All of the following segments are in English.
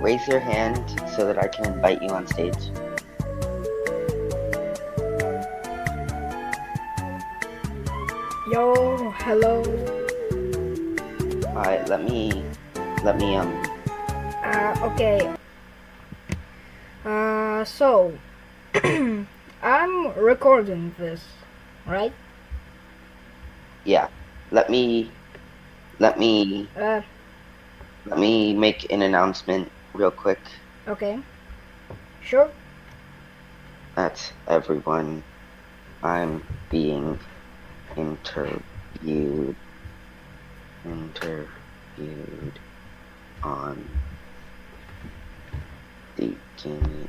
raise your hand so that I can invite you on stage. Yo, hello. Alright, let me Okay. So I'm recording this, right? yeah. Let me let me Uh, let me make an announcement real quick. okay. Sure. That's everyone. I'm being interviewed interviewed on the Game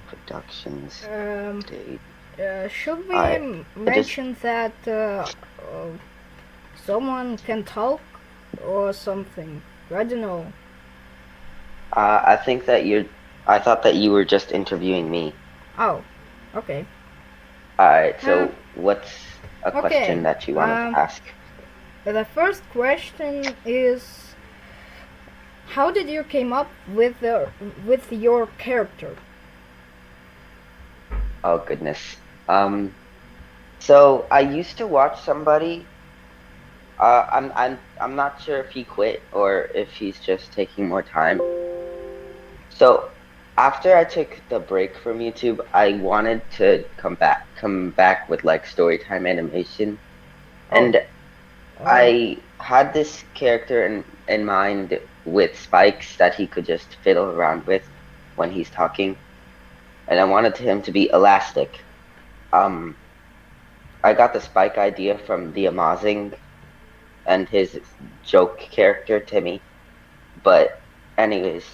Productions Um, stage. should we I I just mention that someone can talk or something? I don't know. I think that I thought that you were just interviewing me. Oh, okay. Alright, Uh, so what's a question okay. that you wanted to Um, ask? the first question is, how did you came up with your character? Oh goodness. So I used to watch somebody. I'm not sure if he quit or if he's just taking more time. So after I took the break from YouTube, I wanted to come back with like storytime animation, Oh, and uh, I had this character in mind with spikes that he could just fiddle around with when he's talking, and I wanted him to be elastic. Um, I got the spike idea from the Amazing and his joke character Timmy, but anyways,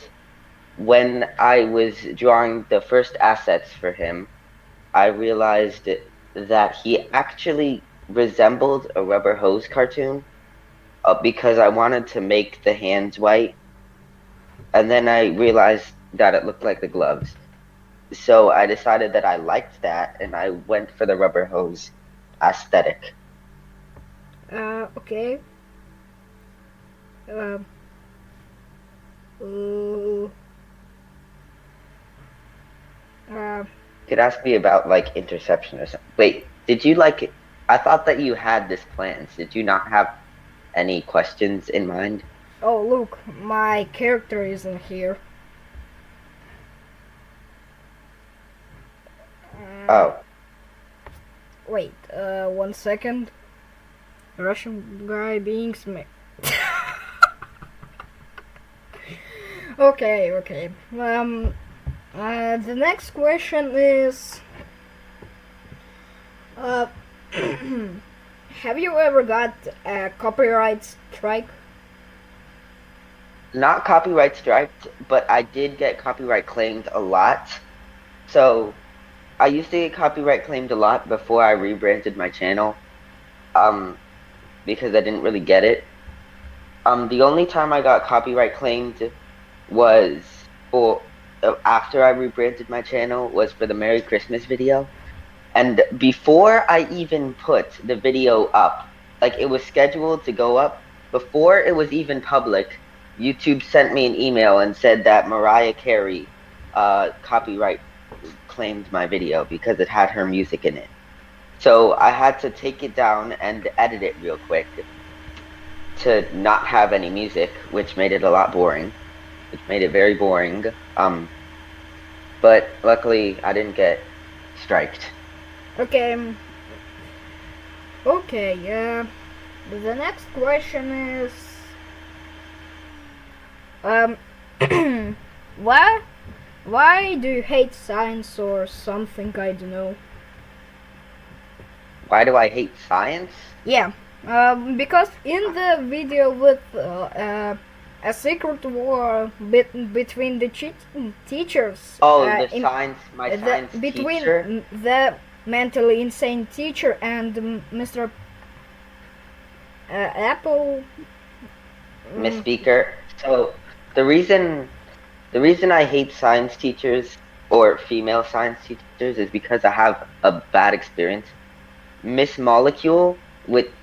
when I was drawing the first assets for him, I realized that he actually resembled a rubber hose cartoon because I wanted to make the hands white, and then I realized that it looked like the gloves. So I decided that I liked that, and I went for the rubber hose aesthetic. okay. Uh, uh, uh, You could ask me about like interception or something. Wait, did you like? I thought that you had this plans. Did you not have any questions in mind? oh, look, my character isn't here. Uh, Oh, wait, 1 second. Russian guy being smacked. Okay, okay. The next question is, uh, have you ever got a copyright strike? not copyright striked, but I did get copyright claimed a lot. So I used to get copyright claimed a lot before I rebranded my channel. Um, because I didn't really get it. The only time I got copyright claimed was for after I rebranded my channel was for the Merry Christmas video. And before I even put the video up, like it was scheduled to go up, before it was even public, YouTube sent me an email and said that Mariah Carey copyright claimed my video because it had her music in it. So I had to take it down and edit it real quick to not have any music, which made it a lot boring, which made it very boring. But luckily I didn't get striked. Okay, okay, the next question is, um, why, why do you hate science or something? I don't know. Why do I hate science? Yeah, because in the video with a secret war between the teachers, Oh, in my the science between teacher, the mentally insane teacher and Mr. Apple. Miss Mm, Speaker. So the reason I hate science teachers or female science teachers is because I have a bad experience. Miss Molecule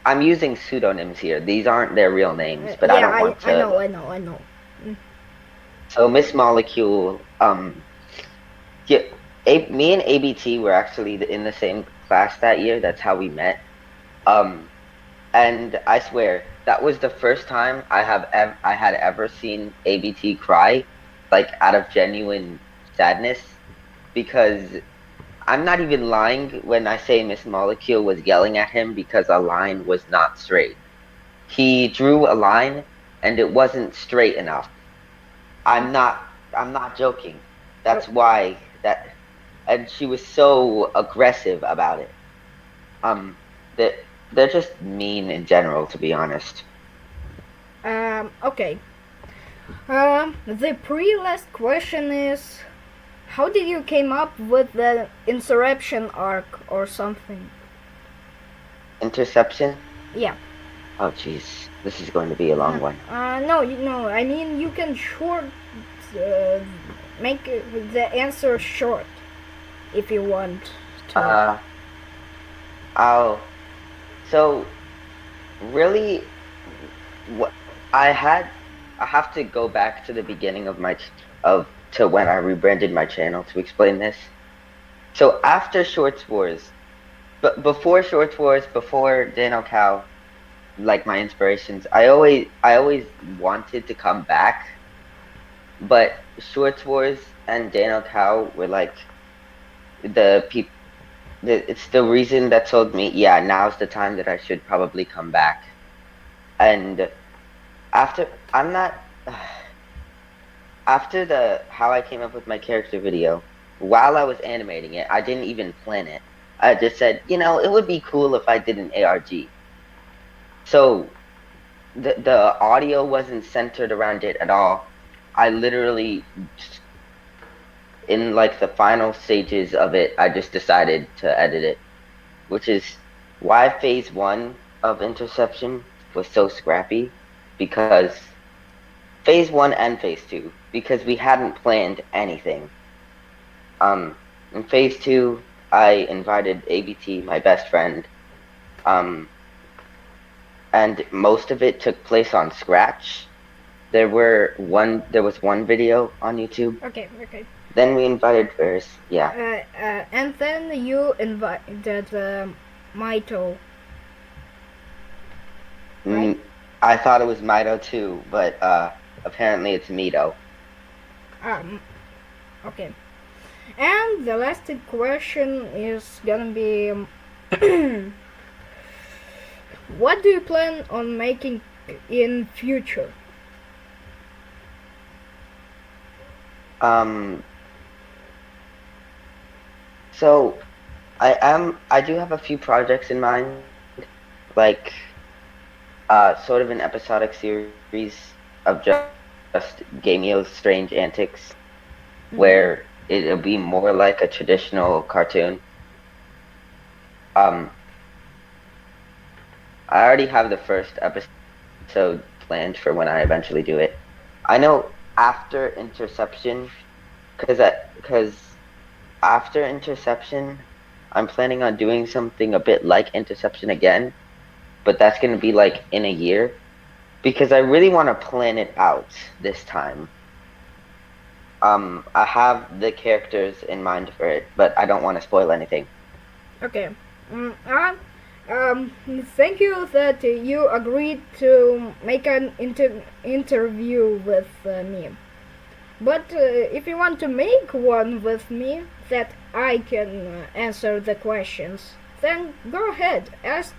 I'm using pseudonyms here. These aren't their real names, but I Yeah, don't want I to know, like. I know, I know. Mm, So Miss Molecule, yeah, me and ABT were actually in the same class that year. That's how we met. Um, and I swear that was the first time I had ever seen ABT cry, like out of genuine sadness. Because I'm not even lying when I say Miss Molecule was yelling at him because a line was not straight. He drew a line and it wasn't straight enough. I'm not I'm not joking. oh, That's why that and she was so aggressive about it. That they're just mean in general, to be honest. okay. The pre-last question is, how did you came up with the insurrection arc or something? Interception? Yeah. Oh jeez. This is going to be a long one. No, no. I mean, you can short, uh, make the answer short if you want to. Uh I'll so really what I had I have to go back to the beginning of of to when I rebranded my channel to explain this. So after Shorts Wars, but before Shorts Wars, before Dano Cow, like my inspirations, I always wanted to come back, but Shorts Wars and Dano Cow were like the people. It's the reason that told me, yeah, now's the time that I should probably come back. And after I'm not after the how I came up with my character video, while I was animating it, I didn't even plan it. I just said, it would be cool if I did an ARG. So the audio wasn't centered around it at all. I literally in like the final stages of it, I just decided to edit it, which is why phase 1 of Interception was so scrappy because phase 1 and phase 2 because we hadn't planned anything. In phase 2, I invited ABT, my best friend, um, and most of it took place on Scratch. There was one video on YouTube. Okay, okay. Then we invited Ferris. Yeah. And then you invited Maito, right? Mm, I thought it was Mito too, but apparently it's Mito. Um, okay. And the last question is gonna be, what do you plan on making in future? Um, so I do have a few projects in mind, like sort of an episodic series of just Gamio's strange antics, Mm-hmm. where it'll be more like a traditional cartoon. Um, I already have the first episode planned for when I eventually do it. I know after Interception, because after Interception, I'm planning on doing something a bit like Interception again, but that's going to be like in a year because I really want to plan it out this time. I have the characters in mind for it, but I don't want to spoil anything. Okay. Mm, thank you that you agreed to make an interview with me. But if you want to make one with me that I can answer the questions, then go ahead. Ask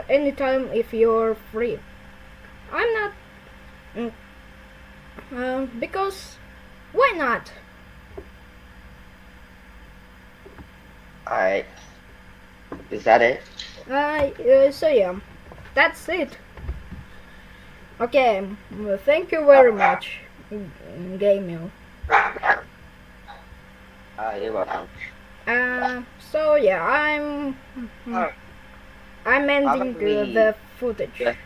anytime if you're free. I'm not. Mm, because why not? Alright, is that it? So yeah, that's it. Okay, thank you very much, Gamil. You're welcome. So yeah, I'm ending Probably the footage. just